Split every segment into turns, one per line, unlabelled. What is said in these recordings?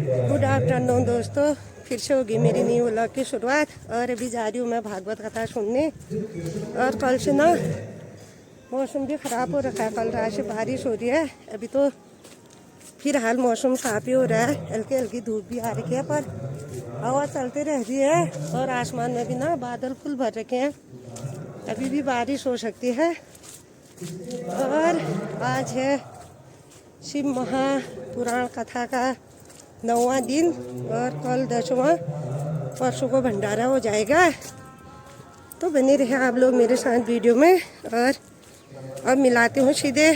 Good afternoon दोस्तों, फिर से होगी मेरी न्यू व्लॉग की शुरुआत। और अभी जा रही हूँ मैं भागवत कथा सुनने। और कल से ना मौसम भी ख़राब हो रखा है, कल रात से बारिश हो रही है। अभी तो फिलहाल मौसम काफ़ी हो रहा है, हल्की हल्की धूप भी आ रखी है, पर हवा चलते रह रही है। और आसमान में भी ना बादल फुल भर रखे हैं, अभी भी बारिश हो सकती है। और आज है शिव महापुराण कथा का 9वां दिन और कल 10वां, परसों को भंडारा हो जाएगा। तो बने रहे आप लोग मेरे साथ वीडियो में। और अब मिलाते हूँ सीधे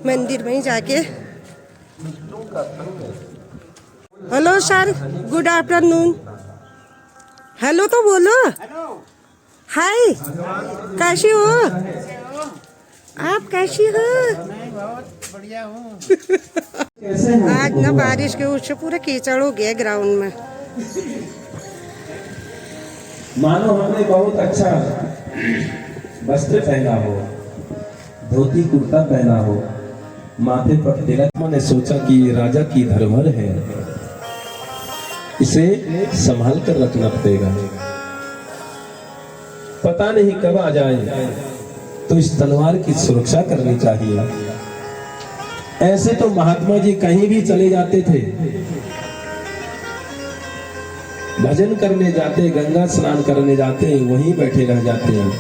मंदिर में ही जाके। Hello sir, good afternoon. Hello तो बोलो। हाय, कैसी हो आप? कैसी हो?
बहुत बढ़िया हूँ।
आज ना बारिश के उससे पूरा कीचड़ हो गया ग्राउंड में।
मानो हमने बहुत अच्छा वस्त्र पहना हो, धोती कुर्ता पहना हो, माथे पर तिलक। मैंने सोचा कि ये राजा की धरोहर है, इसे संभाल कर रखना पड़ेगा। पता नहीं कब आ जाए, तो इस तलवार की सुरक्षा करनी चाहिए। ऐसे तो महात्मा जी कहीं भी चले जाते थे, भजन करने जाते, गंगा स्नान करने जाते, वहीं बैठे रह जाते हैं।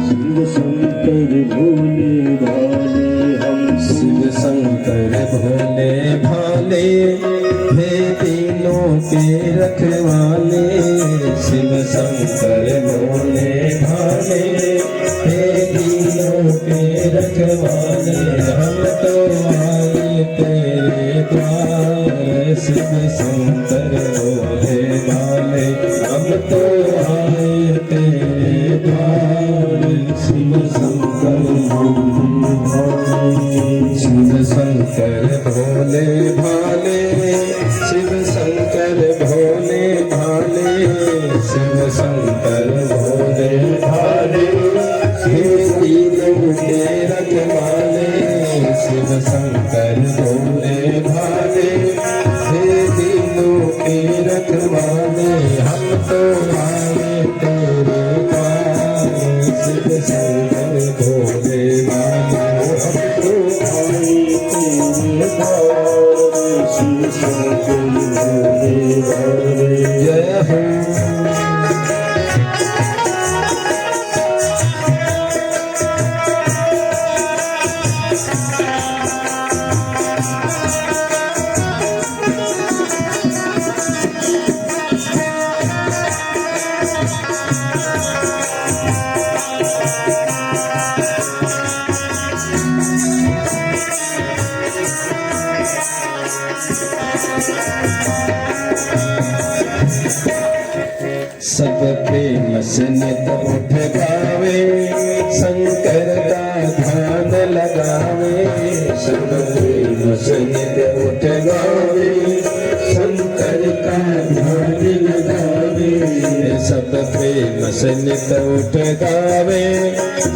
शिव शंकर भोले भाले, हम शिव शंकर भोले भाले, हे तीनों के रखवाले। शिव शंकर भोले भाले, हे तीनों के रखवाले, हम तो आए तेरे द्वार। शिव शंकर भोले भाले, हम तो आए तेरे द्वार। शिव शंकर भोले भाले, शिव शंकर भोले भाले, शिव शंकर भोले भाले, शिव शंकर भोले भाले, हे तीनों के रखवाले। शिव शंकर भोले भाले, हे तीनों के रखवाले, हम तो आए तेरे द्वार। शिव शंकर भोले भाले, हम तो आए तेरे द्वार। शिव शंकर भोले भाले, जय हो। सब प्रेम से नित उठ गावे, शंकर का ध्यान लगावे। सब प्रेम से नित उठ गावे, शंकर का ध्यान लगावे। सब प्रेम से नित उठ गावे,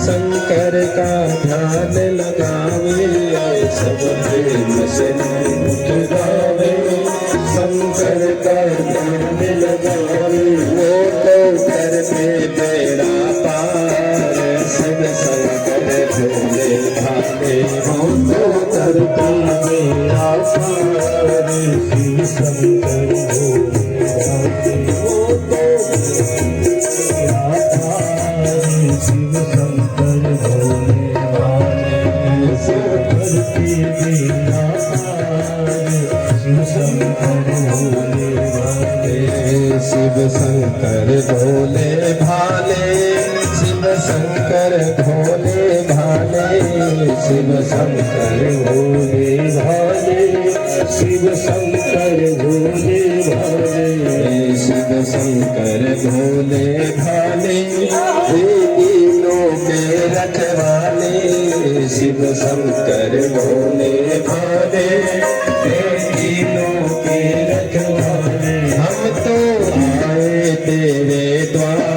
शंकर का ध्यान लगावे। सब प्रेम से नित उठ गावे, शंकर का ध्यान लगावे। वो तो करते बेड़ा पार, शिव शंकर भोले भाले, वो तो करते बेड़ा पार। शिव शंकर भोले भाले, वो तो बेड़ा पार। शिव शंकर भोले भाले, शिव करते बेड़ा पार। शिव शंकर भोले भाले, शिव शंकर भोले भाले, शिव शंकर भोले भाले, शिव शंकर भोले भाले, शिव शंकर भोले भाले, शिव शंकर भोले भाले, हे तीनों के रखवाले। शिव शंकर भोले भाले, हे तीनों के रखवाले, हम तो आए तेरे द्वार।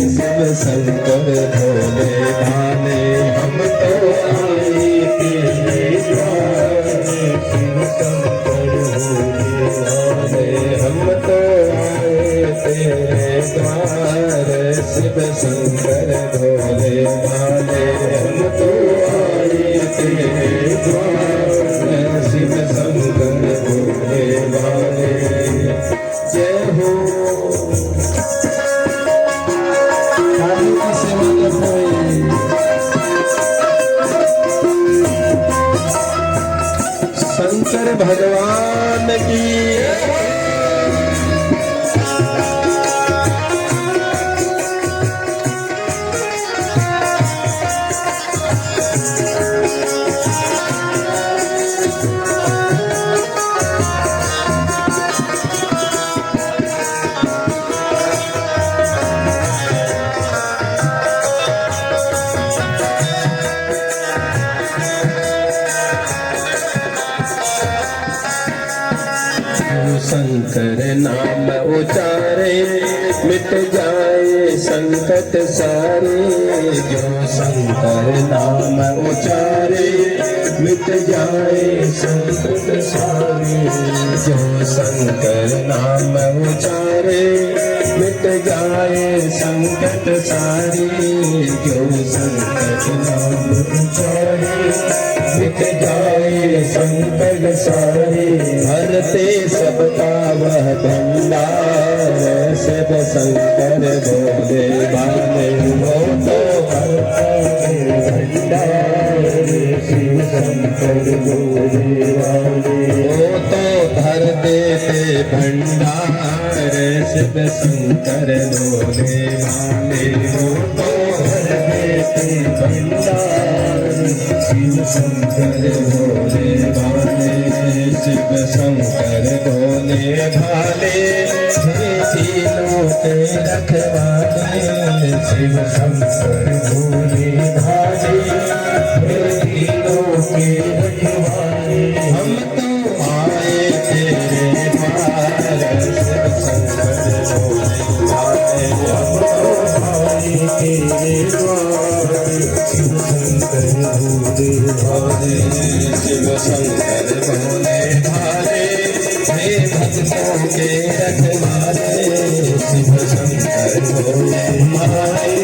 शिव शंकर भोले भाले, हम तो शंकर नाम उचारे मिट जाए संकट सारे, जो शंकर नाम उचारे मिट जाए संकट सारे, जो शंकर नाम उचारे मिट जाए संकट सारे, जो शंकर नाम उचारे मिट जाए संकट सारे, हरते सबका वह भंडार, शिव शंकर भोले भाले, वो तो हरते भंडार, शिव शंकर भोले भाले, वो तो धर देते भंडार, शिव शंकर भोले भाले, वो तो धर देते भंडार, शिव शंकर भोले भाले, शिव शंकर भोले भाले, हे तीनों के रखवाले, शिव शंकर भोले भाले, हे तीनों के रखवाले, हम तो आए तेरे द्वार, शिव शंकर भोले भाले, हम तो आए तेरे द्वार, शिव शंकर भोले भाले, शिव शंकर भोले भाले, हे भक्तों के रखवाले, शिव शंकर भोले भाले,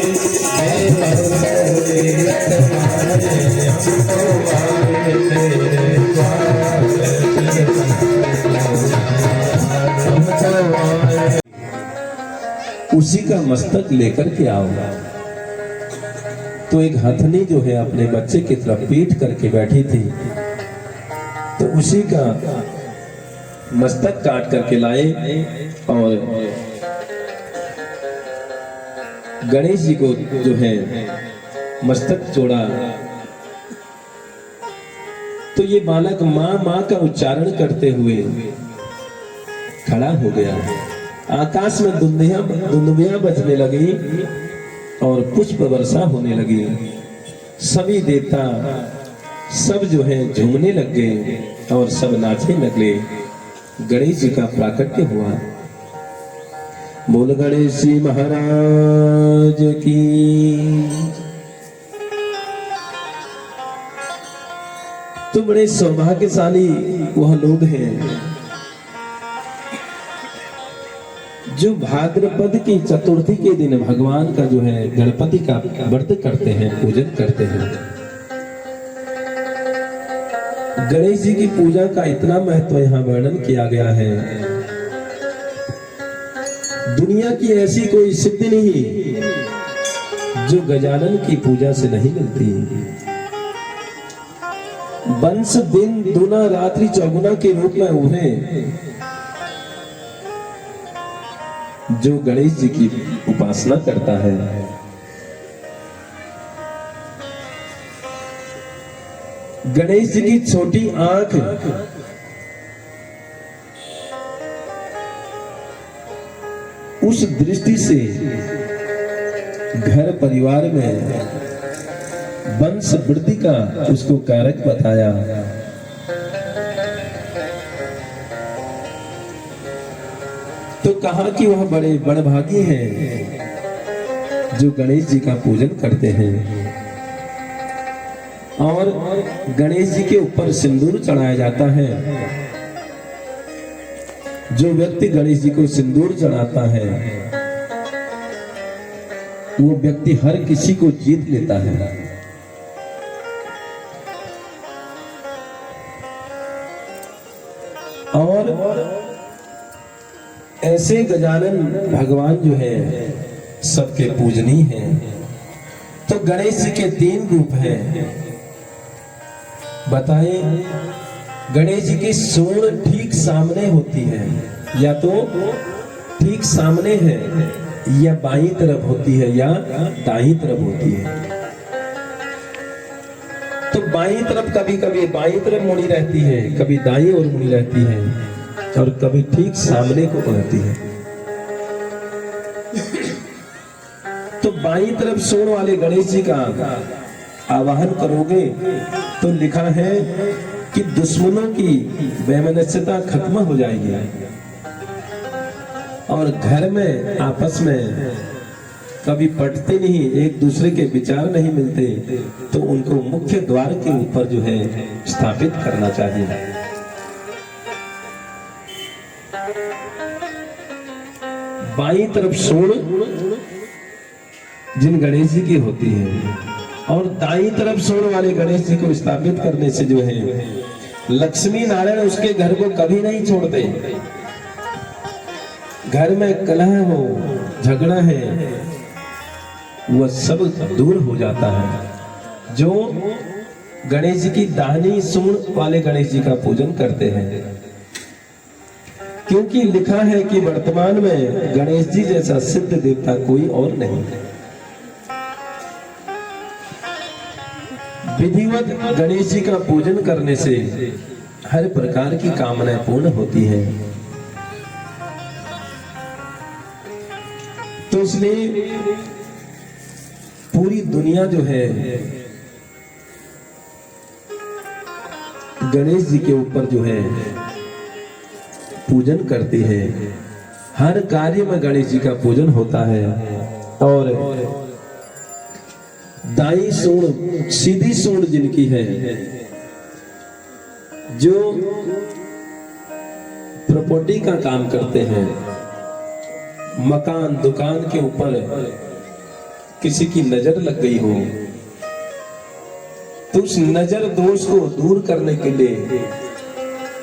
हे भक्तों के रखवाले, हमको आए तेरे द्वार, शिव शंकर भोले भाले, उसी का मस्तक लेकर के आओगा। तो एक हथनी जो है अपने बच्चे की तरफ पीठ करके बैठी थी, तो उसी का मस्तक काट करके लाए और गणेश जी को जो है मस्तक जोड़ा। तो ये बालक माँ माँ का उच्चारण करते हुए खड़ा हो गया। आकाश में दुंदुभियां बजने लगी और पुष्प वर्षा होने लगी। सभी देवता सब जो है झूमने लग गए और सब नाचने लगे। गणेश जी का प्राकट्य हुआ। बोल गणेश जी महाराज की। तो बड़े सौभाग्यशाली वह लोग हैं जो भाद्रपद की चतुर्थी के दिन भगवान का जो है गणपति का व्रत करते हैं, पूजन करते हैं। गणेश जी की पूजा का इतना महत्व यहाँ वर्णन किया गया है। दुनिया की ऐसी कोई सिद्धि नहीं जो गजानन की पूजा से नहीं मिलती। वंश दिन दुना रात्रि चौगुना के रूप में उन्हें जो गणेश जी की उपासना करता है, गणेश जी की छोटी आंख उस दृष्टि से घर परिवार में वंश वृद्धि का उसको कारक बताया। तो कहा कि वह बड़े बड़भागी हैं जो गणेश जी का पूजन करते हैं और गणेश जी के ऊपर सिंदूर चढ़ाया जाता है। जो व्यक्ति गणेश जी को सिंदूर चढ़ाता है वो व्यक्ति हर किसी को जीत लेता है। और ऐसे गजानन भगवान जो है सबके पूजनीय हैं। तो गणेश जी के 3 रूप हैं। बताएं, गणेश जी की सूंड ठीक सामने होती है, या तो ठीक सामने है, या बाईं तरफ होती है, या दाईं तरफ होती है। तो बाईं तरफ कभी कभी बाईं तरफ मुड़ी रहती है, कभी दाईं ओर मुड़ी रहती है, और कभी ठीक सामने को रहती है। तो बाईं तरफ सूंड वाले गणेश जी का आवाहन करोगे तो लिखा है कि दुश्मनों की वैमनस्यता खत्म हो जाएगी, और घर में आपस में कभी पटते नहीं, एक दूसरे के विचार नहीं मिलते, तो उनको मुख्य द्वार के ऊपर जो है स्थापित करना चाहिए। बाईं तरफ सूंड जिन गणेश जी की होती है, और दाईं तरफ सूंड वाले गणेश जी को स्थापित करने से जो है लक्ष्मी नारायण उसके घर को कभी नहीं छोड़ते। घर में कलह हो, झगड़ा है, वह सब दूर हो जाता है। जो गणेश जी की दाहिनी सूंड वाले गणेश जी का पूजन करते हैं, क्योंकि लिखा है कि वर्तमान में गणेश जी जैसा सिद्ध देवता कोई और नहीं। विधिवत गणेश जी का पूजन करने से हर प्रकार की कामनाएं पूर्ण होती हैं। तो इसलिए पूरी दुनिया जो है गणेश जी के ऊपर जो है पूजन करती है। हर कार्य में गणेश जी का पूजन होता है। और दाई सूंड, सीधी सूंड जिनकी है, जो प्रॉपर्टी का काम करते हैं, मकान दुकान के ऊपर किसी की नजर लग गई हो, तो उस नजर दोष को दूर करने के लिए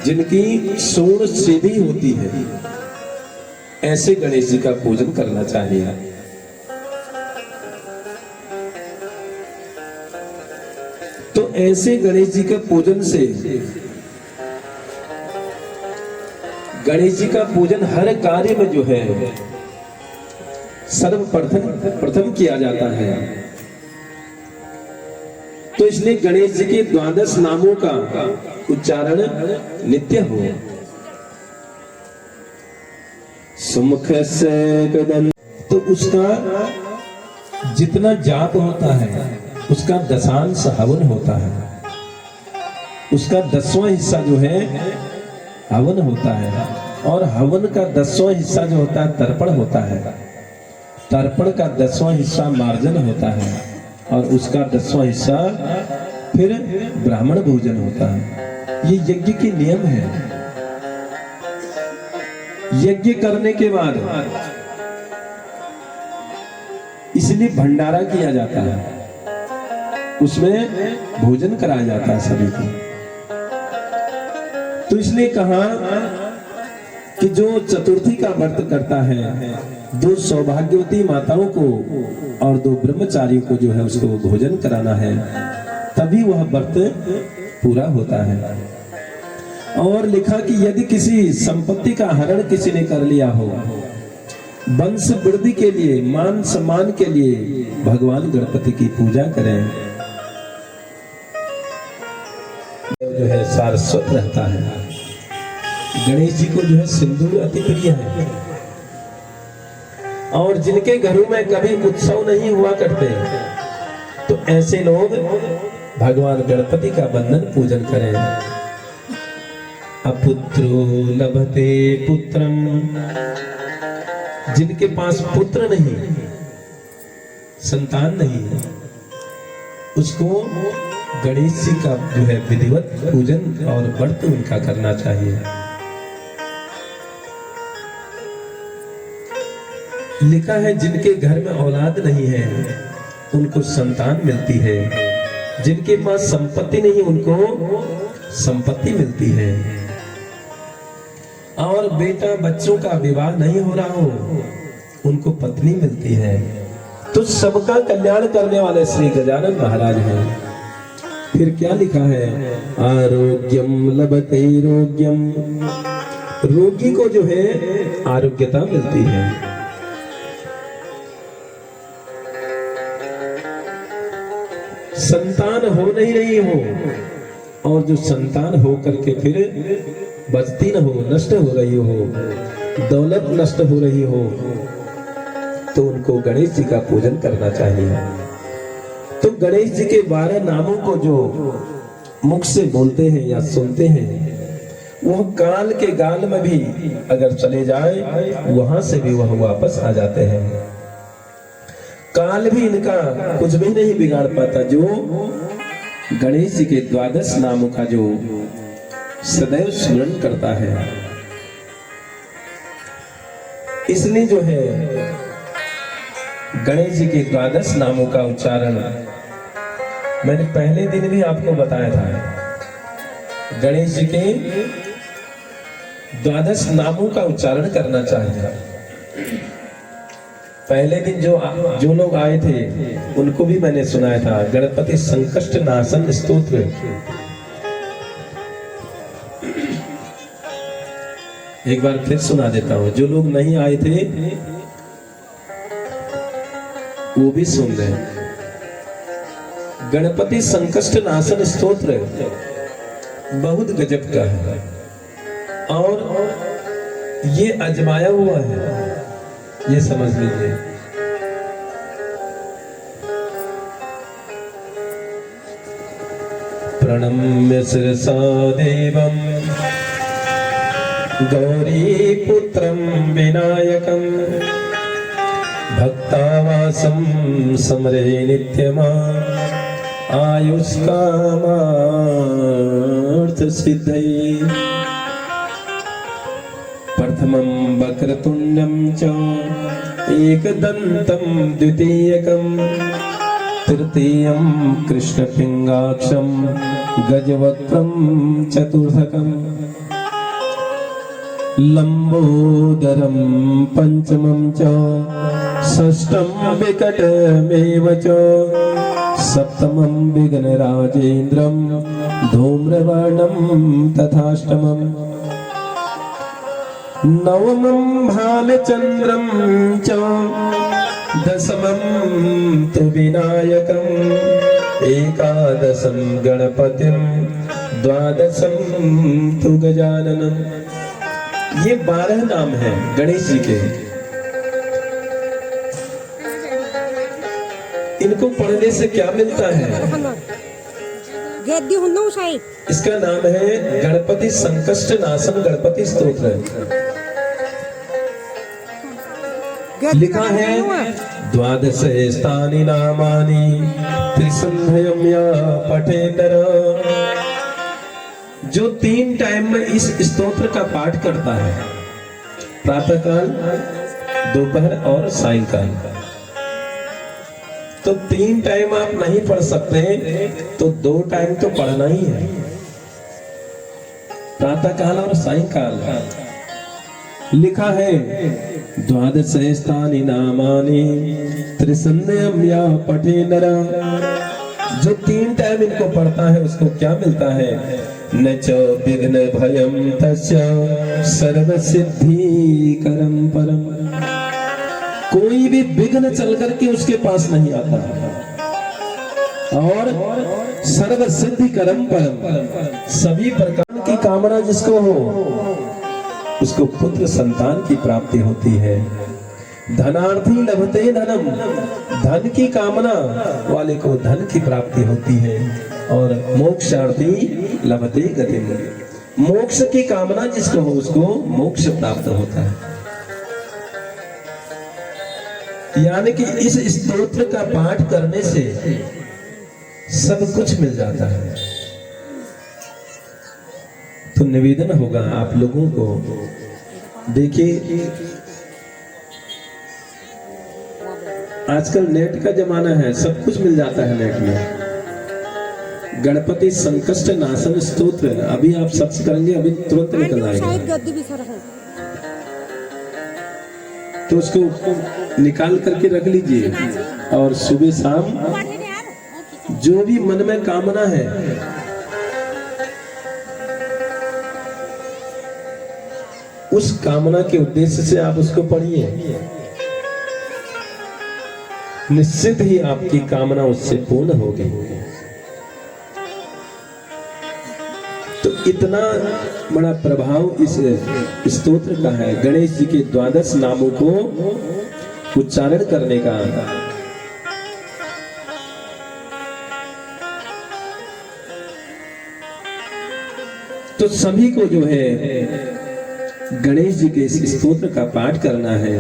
जिनकी सूंड सीधी होती है, ऐसे गणेश जी का पूजन करना चाहिए। तो ऐसे गणेश जी के पूजन से, गणेश जी का पूजन हर कार्य में जो है सर्वप्रथम किया जाता है। तो इसलिए गणेश जी के 12 नामों का उच्चारण नित्य हो। सुमुख से कदम, तो उसका जितना जाप होता है उसका दशांश हवन होता है, उसका 10वां हिस्सा जो है हवन होता है। और हवन का 10वां हिस्सा जो होता है तर्पण होता है, तर्पण का 10वां हिस्सा मार्जन होता है, और उसका 10वां हिस्सा फिर ब्राह्मण भोजन होता है। ये यज्ञ के नियम है। यज्ञ करने के बाद इसलिए भंडारा किया जाता है, उसमें भोजन कराया जाता है सभी को। तो इसलिए कहा कि जो चतुर्थी का व्रत करता है, 2 सौभाग्यवती माताओं को और 2 ब्रह्मचारियों को जो है उसको भोजन कराना है, तभी वह व्रत पूरा होता है। और लिखा कि यदि किसी संपत्ति का हरण किसी ने कर लिया हो, वंश वृद्धि के लिए, मान सम्मान के लिए भगवान गणपति की पूजा करें, जो है सारस्वत रहता है। गणेश जी को जो है सिंदूर अति प्रिय है। और जिनके घरों में कभी उत्सव नहीं हुआ करते, तो ऐसे लोग भगवान गणपति का बंधन पूजन करें। अपुत्रो लभते पुत्रम, जिनके पास पुत्र नहीं, संतान नहीं, उसको गणेश जी का जो है विधिवत पूजन और व्रत उनका करना चाहिए। लिखा है जिनके घर में औलाद नहीं है उनको संतान मिलती है, जिनके पास संपत्ति नहीं उनको संपत्ति मिलती है, और बेटा बच्चों का विवाह नहीं हो रहा हो उनको पत्नी मिलती है। तो सबका कल्याण करने वाले श्री गजानन महाराज हैं। फिर क्या लिखा है? आरोग्यम लभते रोग्यम, रोगी को जो है आरोग्यता मिलती है। संतान हो नहीं रही हो, और जो संतान हो करके फिर बचती न हो, नष्ट हो रही हो, दौलत नष्ट हो रही हो, तो उनको गणेश जी का पूजन करना चाहिए। तो गणेश जी के 12 नामों को जो मुख से बोलते हैं या सुनते हैं, वह काल के गाल में भी अगर चले जाए, वहां से भी वह वापस आ जाते हैं। काल भी इनका कुछ भी नहीं बिगाड़ पाता। जो गणेश जी के 12 नामों का जो सदैव स्मरण करता है, इसलिए जो है गणेश जी के 12 नामों का उच्चारण मैंने पहले दिन भी आपको बताया था। गणेश जी के 12 नामों का उच्चारण करना चाहिए। पहले दिन जो लोग आए थे उनको भी मैंने सुनाया था, गणपति संकष्ट नाशन स्तोत्र। एक बार फिर सुना देता हूं, जो लोग नहीं आए थे वो भी सुन रहे। गणपति संकष्ट नाशन स्तोत्र बहुत गजब का है, और ये अजमाया हुआ है, ये समझ लीजिए। प्रणम्य शिरसा देवं गौरी पुत्रं विनायकं भक्तावासं समरे नित्यमा आयुष्कामार्थ सिद्धये। प्रथमं वक्रतुण्डं च एकदन्तं द्वितीयकं तृतीयं कृष्णपिङ्गाक्षं गजवक्त्रं चतुर्थकं लंबोदरं पंचमं च षष्ठं विकटमेव च सप्तमं विघ्नराजेन्द्रं धूम्रवर्णं तथाष्टमं नवमं भालचन्द्रं च दशमं तु विनायकं एकादशं गणपतिं द्वादशं तु गजाननं। ये 12 नाम हैं गणेश जी के। इनको पढ़ने से क्या मिलता है? इसका नाम है गणपति संकष्ट नाशन गणपति स्तोत्र। लिखा है 12 स्थानी नामानि त्रिसंध्यं या पठेतर। जो 3 टाइम में इस स्तोत्र का पाठ करता है, प्रातःकाल, दोपहर और सायंकाल, तो 3 टाइम आप नहीं पढ़ सकते, तो 2 टाइम तो पढ़ना ही है, प्रातःकाल और सायंकाल। लिखा है 12 स्थानी नामानि त्रिसंध्यं या पठेतर। जो 3 टाइम इनको पढ़ता है उसको क्या मिलता है? न च विघ्न भयं तस्य सर्व सिद्धिकरं परम। कोई भी विघ्न चल करके उसके पास नहीं आता, और सर्व सिद्धिकरं परम। सभी प्रकार की कामना जिसको हो उसको पुत्र संतान की प्राप्ति होती है। धनार्थी लभते धनम, धन की कामना वाले को धन की प्राप्ति होती है। और मोक्षार्थी लभते गतिम, मोक्ष की कामना जिसको हो उसको मोक्ष प्राप्त होता है। यानी कि इस स्तोत्र का पाठ करने से सब कुछ मिल जाता है। तो निवेदन होगा आप लोगों को, देखिए आजकल नेट का जमाना है, सब कुछ मिल जाता है नेट में। गणपति संकष्ट नाशन स्तोत्र अभी आप सर्च करेंगे, अभी तुरंत निकल आएगा। तो उसको निकाल करके रख लीजिए, और सुबह शाम जो भी मन में कामना है उस कामना के उद्देश्य से आप उसको पढ़िए। निश्चित ही आपकी कामना उससे पूर्ण होगी। तो इतना बड़ा प्रभाव इस स्तोत्र का है, गणेश जी के 12 नामों को उच्चारण करने का। तो सभी को जो है गणेश जी के इस स्तोत्र का पाठ करना है।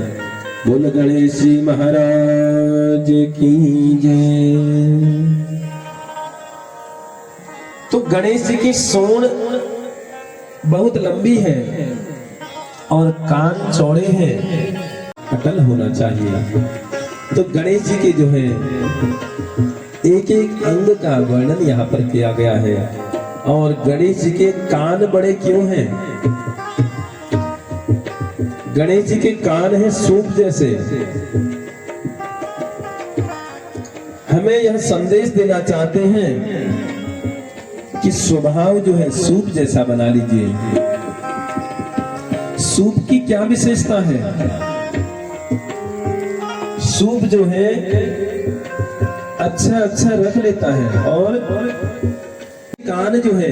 बोल गणेश जी महाराज की जय। तो गणेश जी की सूंड बहुत लंबी है और कान चौड़े हैं, अटल होना चाहिए। तो गणेश जी के जो है एक एक अंग का वर्णन यहाँ पर किया गया है। और गणेश जी के कान बड़े क्यों हैं? गणेश जी के कान हैं सूप जैसे। हमें यह संदेश देना चाहते हैं कि स्वभाव जो है सूप जैसा बना लीजिए। सूप की क्या विशेषता है? सूप जो है अच्छा अच्छा रख लेता है। और कान जो है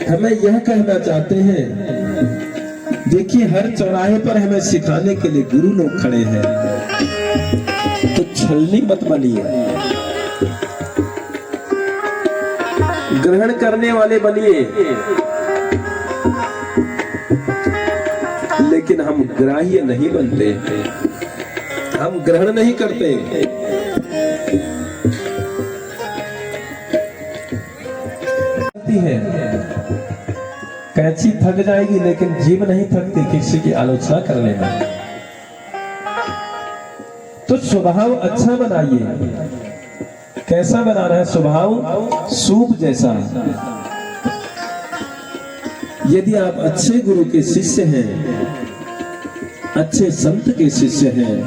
हमें यह कहना चाहते हैं, देखिए हर चौराहे पर हमें सिखाने के लिए गुरु लोग खड़े हैं, तो छलनी मत बनिए, ग्रहण करने वाले बनिए। लेकिन हम ग्राह्य नहीं बनते, हम ग्रहण नहीं करते। है कैंची थक जाएगी लेकिन जीभ नहीं थकती किसी की आलोचना करने में। तो स्वभाव अच्छा बनाइए। कैसा बनाना है स्वभाव? सूप जैसा। यदि आप अच्छे गुरु के शिष्य हैं, अच्छे संत के शिष्य हैं,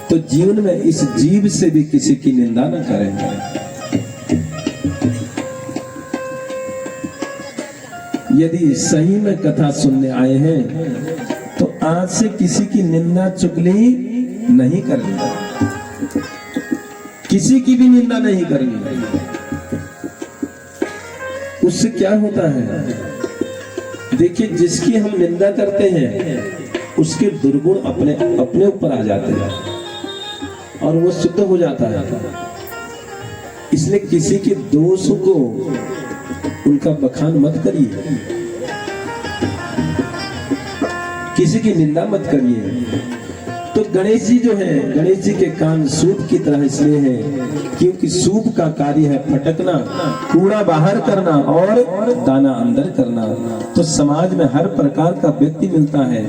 तो जीवन में इस जीव से भी किसी की निंदा न करें। यदि सही में कथा सुनने आए हैं तो आज से किसी की निंदा चुगली नहीं करनी, किसी की भी निंदा नहीं करनी। उससे क्या होता है? देखिए जिसकी हम निंदा करते हैं उसके दुर्गुण अपने अपने ऊपर आ जाते हैं और वो शुद्ध हो जाता है। इसलिए किसी के दोष को उनका बखान मत करिए, किसी की निंदा मत करिए। तो गणेश जी जो है, गणेश जी के कान सूप की तरह इसलिए हैं क्योंकि सूप का कार्य है फटकना, कूड़ा बाहर करना और दाना अंदर करना। तो समाज में हर प्रकार का व्यक्ति मिलता है,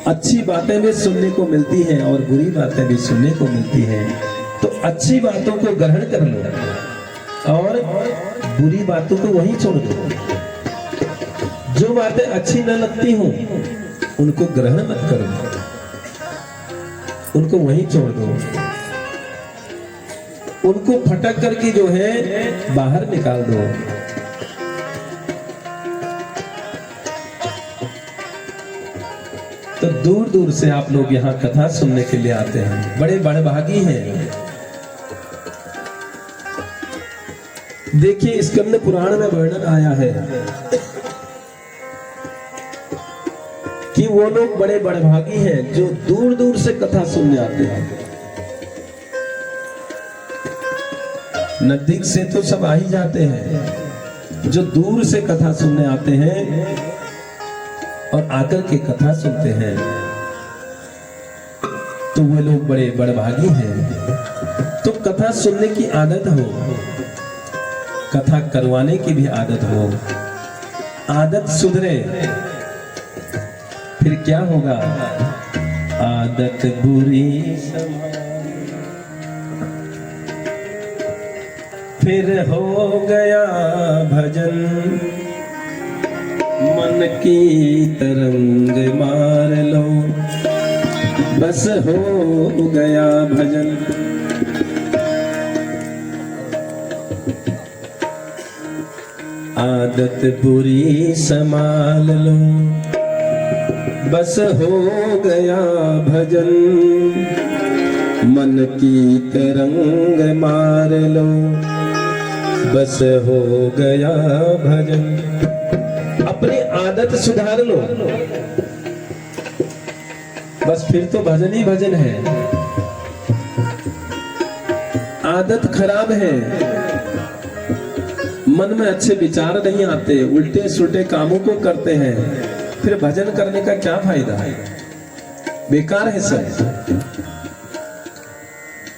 अच्छी बातें भी सुनने को मिलती हैं और बुरी बातें भी सुनने को मिलती हैं। तो अच्छी बातों को ग्रहण कर लो और बुरी बातों को वहीं छोड़ दो। जो बातें अच्छी न लगती हों उनको ग्रहण मत करो, उनको वहीं छोड़ दो, उनको फटक करके जो है बाहर निकाल दो। तो दूर दूर से आप लोग यहाँ कथा सुनने के लिए आते हैं, बड़े बड़भागी हैं। देखिए स्कंद पुराण में वर्णन आया है कि वो लोग बड़े बड़भागी हैं जो दूर दूर से कथा सुनने आते हैं। नजदीक से तो सब आ ही जाते हैं, जो दूर से कथा सुनने आते हैं और आकर के कथा सुनते हैं तो वो लोग बड़े बड़भागी हैं। तो कथा सुनने की आदत हो, कथा करवाने की भी आदत हो, आदत सुधरे फिर क्या होगा? आदत बुरी फिर हो गया भजन, मन की तरंग मार लो, बस हो गया भजन। आदत बुरी संभाल लो, बस हो गया भजन, मन की तरंग मार लो, बस हो गया भजन। अपनी आदत सुधार लो, बस फिर तो भजन ही भजन है। आदत खराब है, मन में अच्छे विचार नहीं आते, उल्टे सुल्टे कामों को करते हैं, फिर भजन करने का क्या फायदा है, बेकार है सब।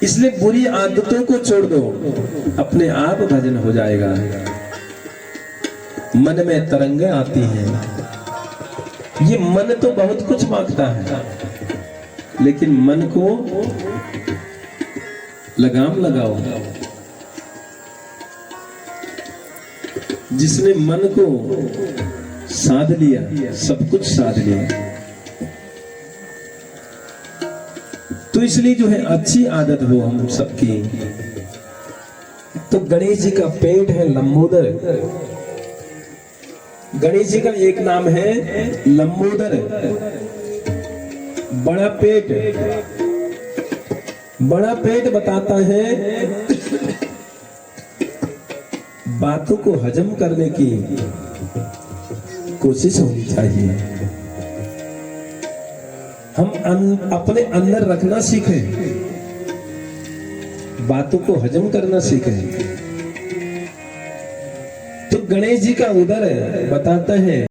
इसलिए बुरी आदतों को छोड़ दो, अपने आप भजन हो जाएगा। मन में तरंगे आती हैं, ये मन तो बहुत कुछ मांगता है, लेकिन मन को लगाम लगाओ। जिसने मन को साध लिया, सब कुछ साध लिया। तो इसलिए जो है अच्छी आदत हो हम सबकी। तो गणेश जी का पेट है लंबोदर। गणेश जी का एक नाम है लंबोदर, बड़ा पेट। बड़ा पेट बताता है बातों को हजम करने की कोशिश होनी चाहिए। हम अपने अंदर रखना सीखें, बातों को हजम करना सीखें। तो गणेश जी का उदर बताता है